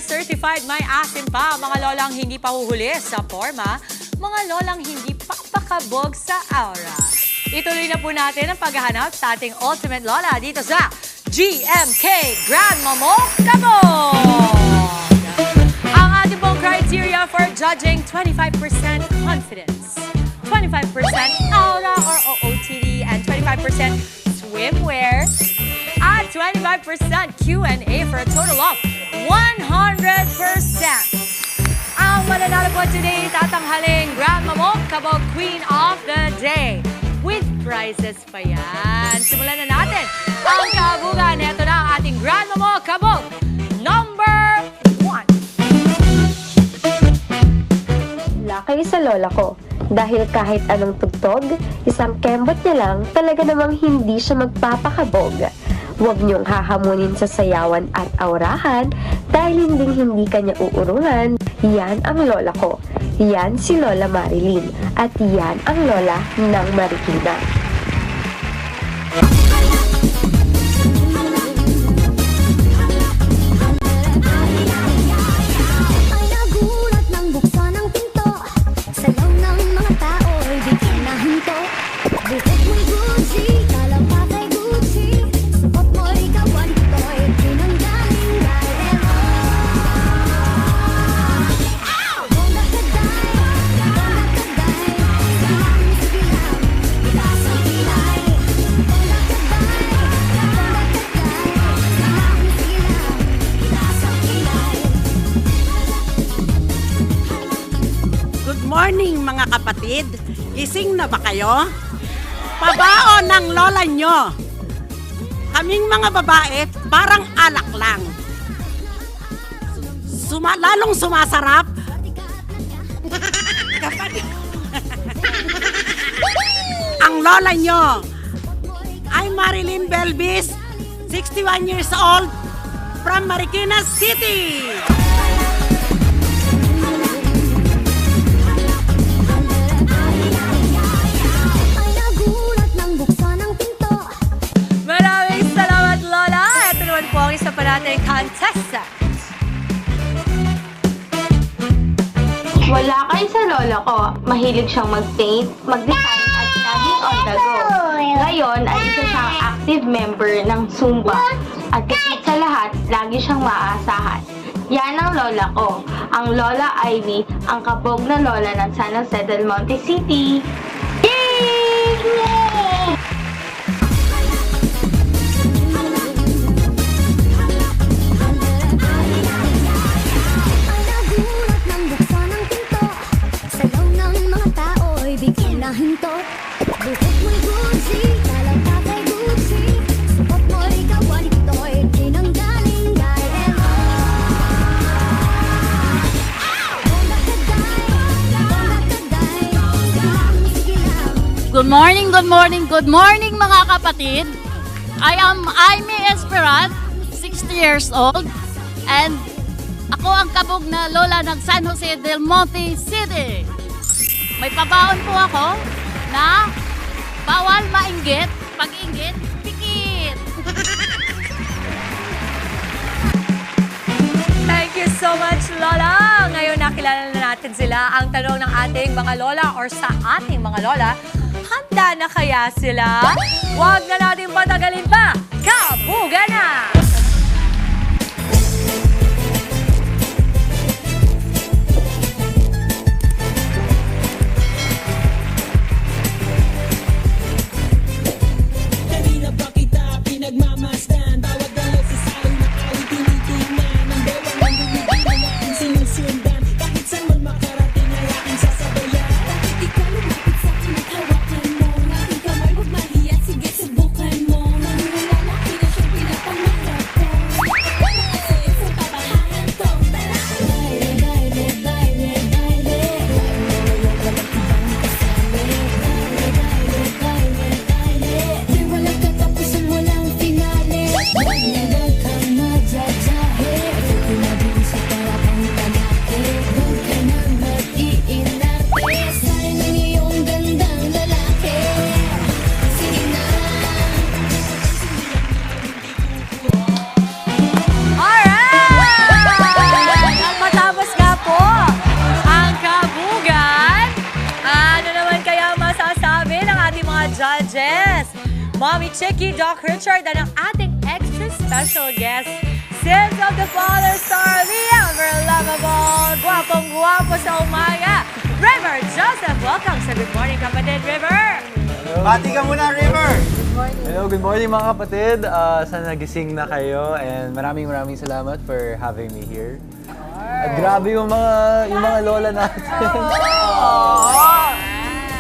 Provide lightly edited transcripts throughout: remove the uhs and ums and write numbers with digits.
certified may asim pa, mga lolang hindi pa huhuli sa forma, mga lolang hindi papakabog sa aura. Ituloy na po natin ang paghahanap sa ating ultimate lola dito sa GMK Grandma Mo Kabog! Ang ating pong criteria for judging 25% confidence, 25% aura or OOTD, and 25% swimwear, at 25% Q&A for a total of 100%. Ang mananalo po today, tatanghaling Grandma Mo Kabog Queen of the Day. With prizes pa yan. Simulan na natin ang kabugan. Ito na ang ating Grandma Mo Kabog number 1. Lakay sa lola ko. Dahil kahit anong tugtog, isang kembot niya lang, talaga namang hindi siya magpapakabog. Huwag niyong hahamunin sa sayawan at aurahan dahil hindi kanya uurungan. Yan ang lola ko. Yan si Lola Marilyn. At yan ang lola ng Marikina. Morning mga kapatid, gising na ba kayo? Pabaon ng lola nyo. Kaming mga babae, parang alak lang. Lalong sumasarap. Kapag ang lola nyo ay Marilyn Belvis, 61 years old, from Marikina City. Po ang isa pa natin contestant. Wala kayo sa lola ko. Mahilig siyang mag-paint, mag-design at laging on the go. Ngayon ay isa siyang active member ng Zumba. At kahit sa lahat, lagi siyang maaasahan. Yan ang lola ko. Ang Lola Ivy, ang kabog na lola ng San Jose del Monte City. Yay! Good morning mga kapatid. I am Aimee Esperat, 60 years old, and ako ang kabog na lola ng San Jose del Monte City. May pabaon po ako na bawal mainggit, pag-inggit, pikit. Thank you so much, Lola! Ngayon nakilala na natin sila. Ang tanong ng ating mga lola or sa ating mga lola, handa na kaya sila? Huwag na natin patagalin pa! Kabuga na! Kanina pa kita pinagmamasdan, bawat galaw sa salong na awit tinitingnan. Ang bewang ng bumibili na aking sinusundan, kahit saan man makarating ay aking sasabayan. Bakit ikaw lumapit sa akin at hawakan mo? Aking kamay, huwag mahiya, sige subukan mo. Naniniwala, pinasyon, pinapangarap. Jess, Mommy Chicky, Doc Richard, at ang ating extra special guest, Sins of the Father Star, the ever-lovable, gwapong-gwapo sa umaga, River Joseph. Welcome sa Good Morning, kapatid, River! Bati ka muna, River! Hello, good morning mga kapatid. Sana nagising na kayo and maraming salamat for having me here. At grabe yung mga lola natin.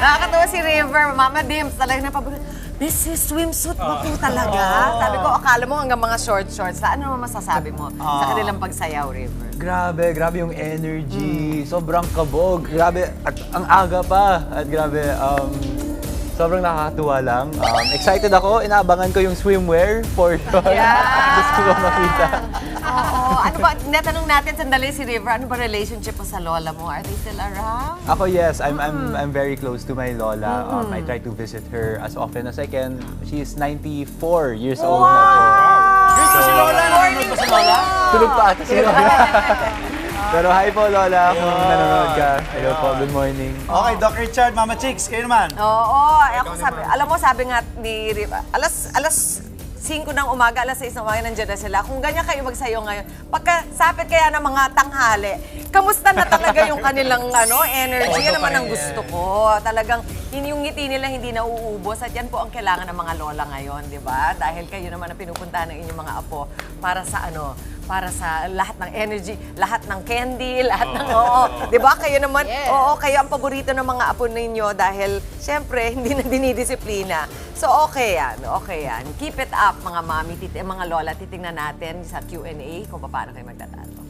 Nakakatawa si River, Mama Dims, talaga napabulong. This is swimsuit ba po talaga? Sabi ko, akala mo hanggang mga shorts. Ano naman masasabi mo sa kanilang pagsayaw, River? Grabe yung energy. Sobrang kabog. Grabe, at ang aga pa. At grabe, sobrang nakakatuwa lang. Excited ako. Inaabangan ko yung swimwear for sure. Gusto ko makita. Oo. Ano ba, natanong natin sandali si River, ano ba relationship mo sa lola mo? Are they still around? Ako, yes. I'm very close to my lola. I try to visit her as often as I can. She is 94 years old na po. Gusto si Lola? Nanonood ba si Lola? Tulog pa ata si Lola. Pero hi po, Lola. Kung nanonood ka. Hello po, good morning. Okay, Doc Richard, Mama Chicks, kayo naman. Oo. Ako sabi, alam mo, sabi nga ni River, alas 5 ng umaga, alas 6 ng umaga, nandiyan na sila. Kung ganyan kayo magsayo ngayon, pagkasapit kaya ng mga tanghali, kamusta na talaga yung kanilang energy? Yan naman ang gusto ko. Talagang yung ngiti nila hindi na uubos at yan po ang kailangan ng mga lola ngayon, di ba? Dahil kayo naman ang pinupuntahan ng inyong mga apo para sa lahat ng energy, lahat ng candy, lahat ng di ba? Kayo naman, kayo ang paborito ng mga apo ninyo dahil syempre hindi na dinidisiplina. So okay yan. Keep it up mga mami, mga lola. Titingnan natin sa Q&A kung paano kayo magtatato.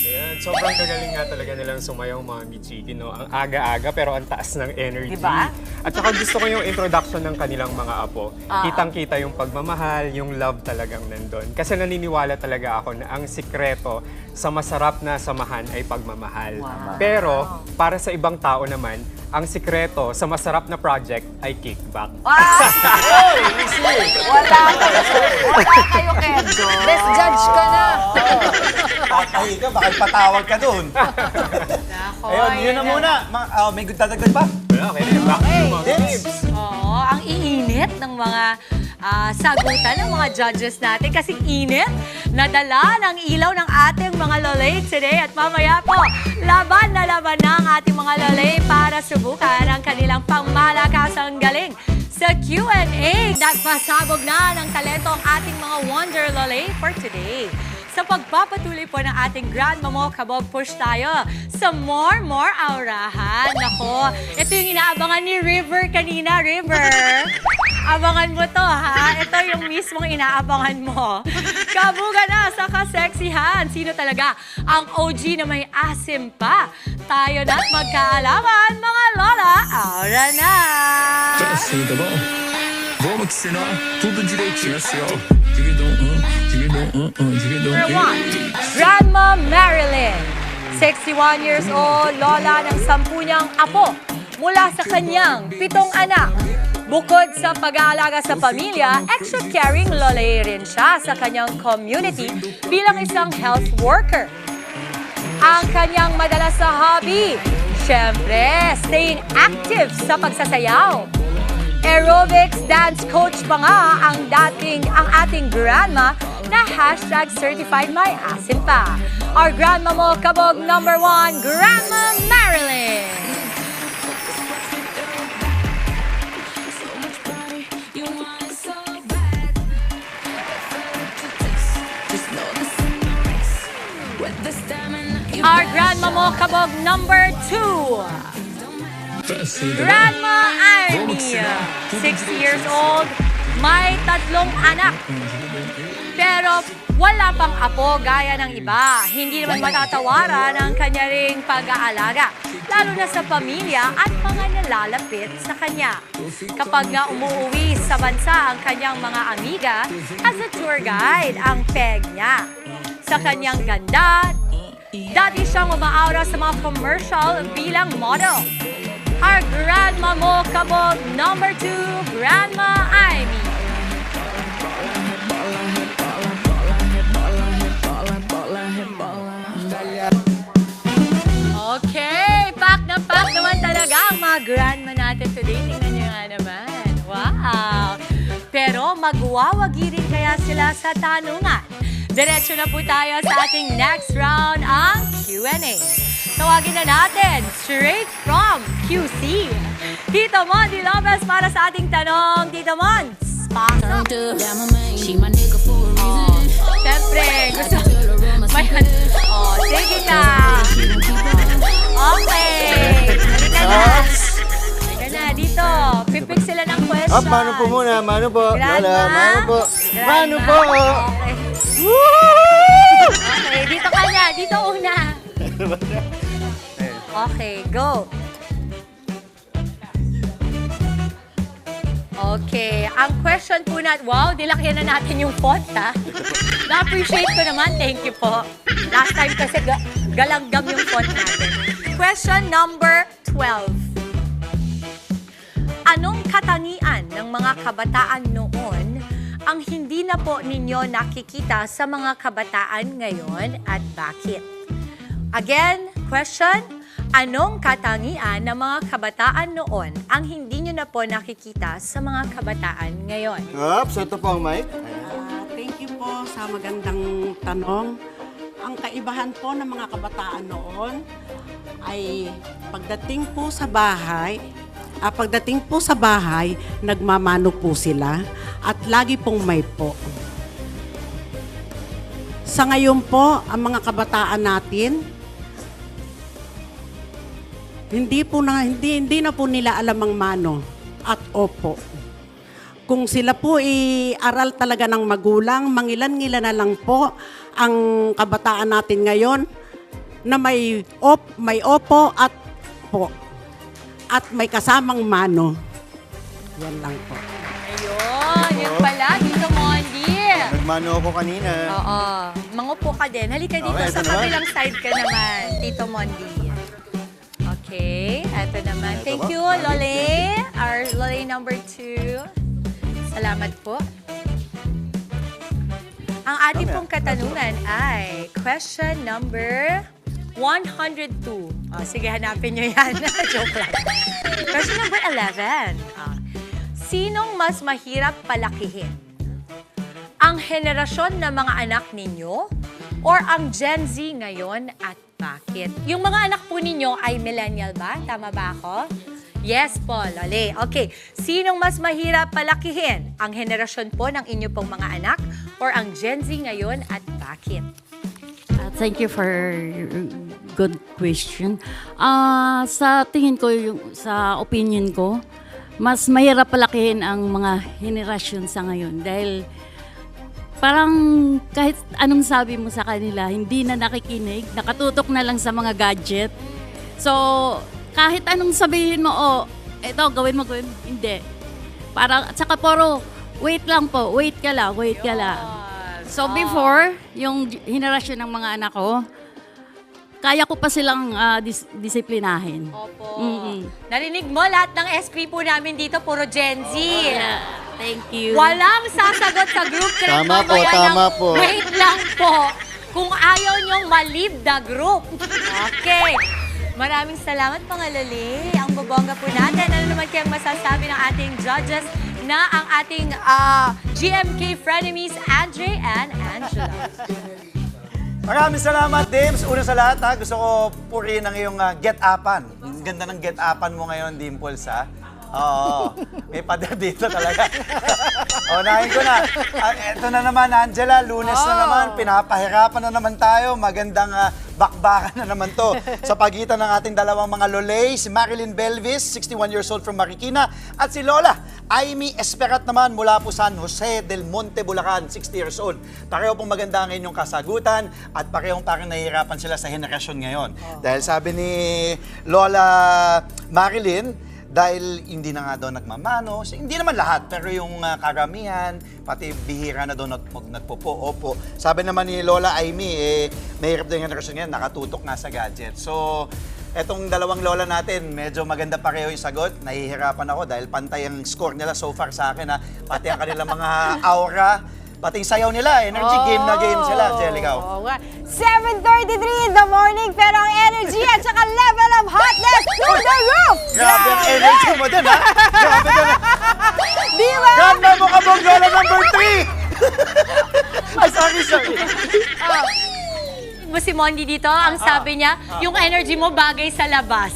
Ayan, sobrang gagaling nga talaga nilang sumayaw mga Michiki, no? Ang aga-aga pero ang taas ng energy. Diba? At saka gusto ko yung introduction ng kanilang mga apo. Kitang-kita yung pagmamahal, yung love talagang nandun. Kasi naniniwala talaga ako na ang sikreto sa masarap na samahan ay pagmamahal. Pero para sa ibang tao naman, ang sikreto sa masarap na project ay kickback. Wala kayo, Kendo. Best judge ka na! Patahi ka, baka patawag ka dun. Ayun, yun na muna. May dadagdag pa? Okay, back to you, mga babes. Oo, ang iinit ng mga sagutan ng mga judges natin kasi init nadala ng ilaw ng ating mga lolay today at mamaya po, laban na ang ating mga lolay para subukan ang kanilang pangmalakasang galing sa Q&A. Nagpasabog na ng talento ang ating mga Wonder Lolay for today. Sa pagpapatuloy po ng ating Grandma Mo Kabog, push tayo sa more aurahan. Nako, ito yung inaabangan ni River kanina, River. Abangan mo to, ha? Ito yung mismong inaabangan mo. Kabuga na sa kaseksihan. Sino talaga ang OG na may asim pa? Tayo na't magkaalaman, mga lola. Aura na! Number 1, Grandma Marilyn. 61 years old, lola ng 10 niyang apo mula sa kanyang 7 anak. Bukod sa pag-aalaga sa pamilya, extra caring lolay rin siya sa kanyang community bilang isang health worker. Ang kanyang madalas sa hobby, syempre, staying active sa pagsasayaw. Aerobics dance coach pa nga ang ating grandma na #certified my asin pa. Our Grandma Mo Kabog number 1, Grandma Marilyn. Our Grandma Mo Kabog number 2. Grandma Army, 60 years old, may 3 anak. Pero wala pang apo gaya ng iba. Hindi naman matatawaran ang kanya ring pag-aalaga, lalo na sa pamilya at mga nalalapit sa kanya. Kapag nga umuwi sa bansa ang kanyang mga amiga, as a tour guide ang peg niya. Sa kanyang ganda, dati siyang umaaura sa mga commercial bilang model. Our Grandma Mo Kabog number 2, Grandma Amy. Okay, pack na pack naman talaga ang mga grandma natin today. Tingnan niyo nga naman. Wow! na sila sa tanungan. Diretso na po tayo sa ating next round, ang Q&A. Tawagin na natin, straight from QC, Tito Monty Lopez para sa ating tanong. Tito Mons, pasok. Siyempre, gusto... sige na. Okay. Halika na. Halika na, dito. Pipik sila ng question. Mano po muna, mano po. Grandma. Lola, mano po. Grandma. Mano po. Okay, dito ka na. Dito una. Okay, go. Okay, ang question po natin, wow, nilakyan na natin yung font, ha? Na-appreciate ko naman, thank you po. Last time kasi galanggam yung font natin. Question number 12. Anong katangian ng mga kabataan noon ang hindi na po ninyo nakikita sa mga kabataan ngayon at bakit? Again, question, anong katangian ng mga kabataan noon ang hindi nyo na po nakikita sa mga kabataan ngayon? Ops, ito po ang mic. Thank you po sa magandang tanong. Ang kaibahan po ng mga kabataan noon ay pagdating po sa bahay, nagmamano po sila at lagi pong may po. Sa ngayon po, ang mga kabataan natin, hindi na po nila alam ang mano at opo. Kung sila po aral talaga ng magulang, mangilan-ngilan na lang po ang kabataan natin ngayon na may opo at po. At may kasamang mano. Yan lang po. Ayun, yun pala, Tito Mondi. Nagmano ako kanina. Oo, mangupo ka din. Halika dito Okay, sa ito naman. kabilang side ka naman, Tito Mondi. Okay, eto naman. Ito Thank po. you, Lole. Our Lole number 2. Salamat po. Ang ating pong katanungan ay question number 102. Oh, sige, hanapin nyo yan. Joke lang. Question number 11. Sinong mas mahirap palakihin? Ang henerasyon ng mga anak ninyo or ang Gen Z ngayon at bakit? Yung mga anak po ninyo ay millennial ba? Tama ba ako? Yes po, Lole. Okay, sinong mas mahirap palakihin? Ang henerasyon po ng inyo pong mga anak or ang Gen Z ngayon at bakit? Thank you for good question. Sa tingin ko, sa opinion ko, mas mahirap palakihin ang mga henerasyon sa ngayon dahil parang kahit anong sabi mo sa kanila, hindi na nakikinig, nakatutok na lang sa mga gadget. So, kahit anong sabihin mo, eto, gawin mo, hindi. Parang, at saka puro, wait lang po, wait ka lang. So before, yung henerasyon ng mga anak ko, kaya ko pa silang disiplinahin. Opo. Mm-mm. Narinig mo, lahat ng SP po namin dito, puro Gen Z. Yeah, thank you. Walang sasagot sa group chat. Tama po, mamaya tama ng, po. Wait lang po. Kung ayaw nyong ma-leave the group. Okay. Maraming salamat, mga Loli. Ang bobongga po natin. Ano naman kayang masasabi ng ating judges na ang ating GMK frenemies, Andre and Angela. Maraming salamat, Dims. Una sa lahat, gusto ko purihin ang iyong get-upan. Ang ganda ng get-upan mo ngayon, Dimples, ha? Oo, may pader dito talaga. Unahin ko na. Ito na naman, Angela, Lunes na naman. Pinapahirapan na naman tayo. Magandang bakbakan na naman to sa pagitan ng ating dalawang mga lolay, si Marilyn Belvis, 61 years old from Marikina, at si Lola Aimee Esperat naman mula po San Jose del Monte, Bulacan, 60 years old. Pareho pong maganda ang inyong kasagutan at parehong parang nahihirapan sila sa henerasyon ngayon. Dahil sabi ni Lola Marilyn, dahil hindi na nga daw nagmamano, hindi naman lahat, pero yung karamihan, pati bihira na daw nagpopo, opo. Sabi naman ni Lola Aimee, mahirap daw yung henerasyon ngayon, nakatutok nga sa gadget. So, etong dalawang lola natin, medyo maganda pareho yung sagot. Nahihirapan ako dahil pantay ang score nila so far sa akin, pati ang kanilang mga aura, pati yung sayaw nila, energy, game na game sila. Angelica. 7:33 in the morning, pero ang energy at saka level of hotness through the roof! Grabe ang energy mo dun, ha? Grabe dun. Di ba? Ganda mo ka, Lola number 3! Sorry. Mo si Mondi dito, ang sabi niya, yung energy mo bagay sa labas.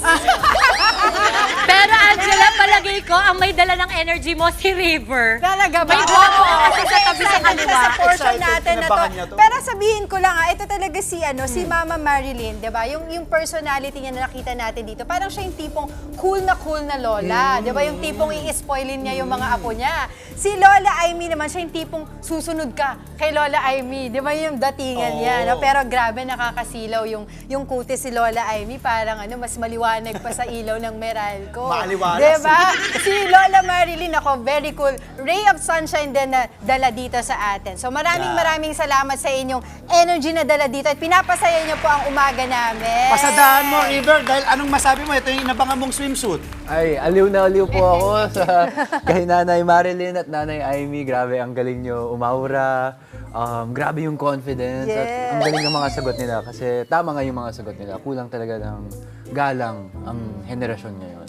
Pero Angela, palagay ko, ang may dala ng energy mo si River. Talaga ba? May guwapo ka kasi sa tabi sa Excited kaliwa. siya sa portion Excited, natin na kinabahan niya to. to. Pero sabihin ko lang, ito talaga si Mama Marilyn, 'di ba? Yung personality niya na nakita natin dito, parang siya yung tipong cool na lola, 'di ba? Yung tipong i-spoilin niya yung mga apo niya. Si Lola Aimee naman, siya yung tipong susunod ka kay Lola Aimee, 'di ba? Yung datingan niya, no? Pero grabe nakakasilaw yung kutis si Lola Aimee, parang mas maliwanag pa sa ilaw ng Meralco. Maaliwalas. 'Di ba? Si Lola Marilyn, ako, very cool. Ray of sunshine din na dala dito sa atin. So maraming salamat sa inyong energy na dala dito at pinapasaya niyo po ang umaga namin. Pasadahan mo, River, dahil anong masabi mo? Ito yung inabangan mong swimsuit. Ay, aliw na aliw po ako sa kay Nanay Marilyn at Nanay Aimee. Grabe, ang galing nyo umaura. Grabe yung confidence at ang galing ng mga sagot nila. Kasi tama nga yung mga sagot nila. Kulang talaga ng galang ang henerasyon ngayon.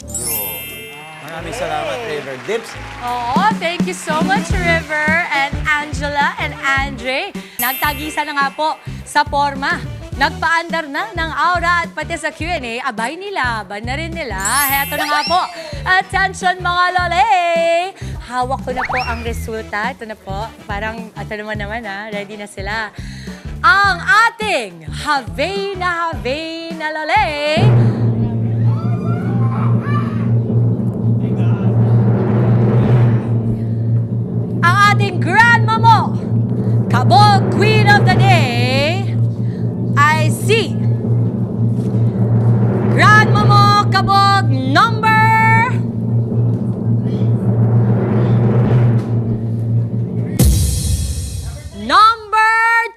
Maraming salamat, River. Dips, Oo, thank you so much, River and Angela and Andre. Nagtagisa na nga po sa forma. Nagpaandar na ng aura at pati sa Q&A, abay nilaban na rin nila. Heto na nga po. Attention mga lole! Hawak ko na po ang resulta. Ito na po. Parang, ito naman ready na sila. Ang ating Havay na lole! Ang ating grandma mo, Kabog Queen of the Day, ay si grandma mo, Kabog number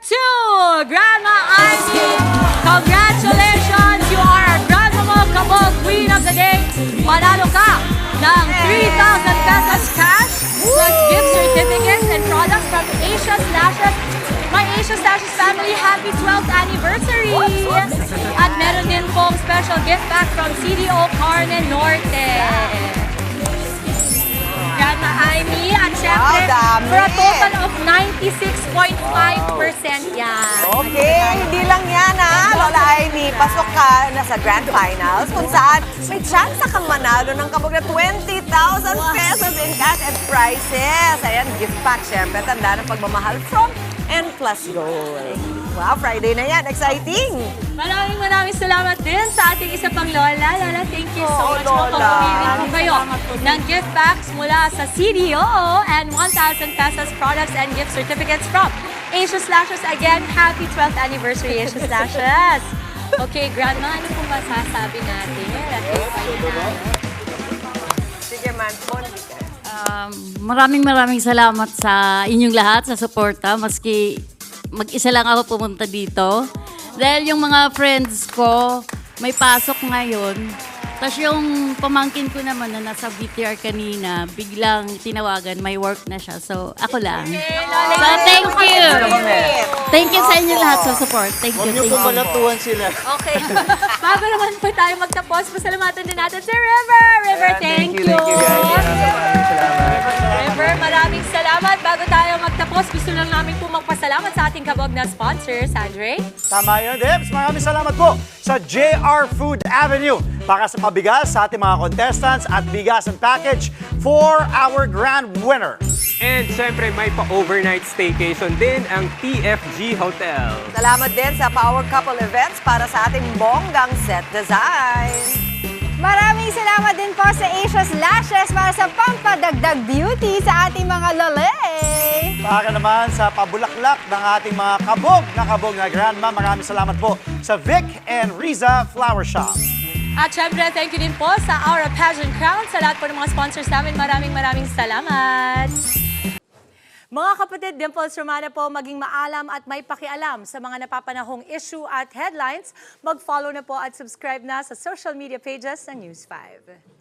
2, Grandma Ivy. Congratulations, you are our grandma mo, Kabog Queen of the Day. Manalo ka ng 3,000 pesos cash plus gift certificates and products from Asia Slashes. My Asia Slashes family, happy 12th anniversary! At meron din pong special gift pack from CDO Carmen Norte. Grandma Ivy, at syempre, dami. for a total of 96.5% yan. Okay, hindi lang yan Lola Aimee, pasok ka na sa Grand Finals kung saan may chance kang manalo ng kabog na 20,000 pesos in cash and prizes. Ayan, gift pack syempre, tanda ng pagmamahal from N Plus Gold. Wow, Friday na yan, exciting! Maraming salamat din sa ating isa pang Lola. Lola, thank you so much po kung Lola. pumili po kayo ng gift packs mula sa CDO and 1,000 pesos products and gift certificates from Asia Slashes. Again, happy 12th anniversary, Asia Slashes. Okay, Grandma, ano pong masasabi natin? Sige man, Bondi ka. Maraming salamat sa inyong lahat sa suporta. Maski mag-isa lang ako pumunta dito. Dahil yung mga friends ko, may pasok ngayon. Tapos yung pamangkin ko naman na nasa BTR kanina, biglang tinawagan, may work na siya. So, ako lang. So, thank you. Thank you sa inyo lahat sa support. Thank you. Thank you. sila. Okay. Bago naman po tayo magtapos, pasalamatan din natin si River. River, thank you. River, maraming salamat. Bago tayo magtapos, gusto lang namin po magpasalamat sa ating kabog na sponsors, Andre. Tama yun, Dips. Maraming salamat po sa JR Food Avenue para sa pabigas sa ating mga contestants at bigasan package for our grand winner. And syempre, may pa-overnight staycation din ang TFG Hotel. Salamat din sa Power Couple Events para sa ating bonggang set design. Maraming salamat din po sa Asia Slashes para sa pampadagdag beauty sa ating mga lalay. Para naman sa pabulaklak ng ating mga kabog na grandma, maraming salamat po sa Vic and Riza Flower Shop. At syempre, thank you din po sa Aura Pageant Crown. Sa lahat po ng mga sponsors namin, maraming salamat. Mga kapatid, Dimples Romana po, maging maalam at may pakialam sa mga napapanahong issue at headlines. Mag-follow na po at subscribe na sa social media pages ng News 5.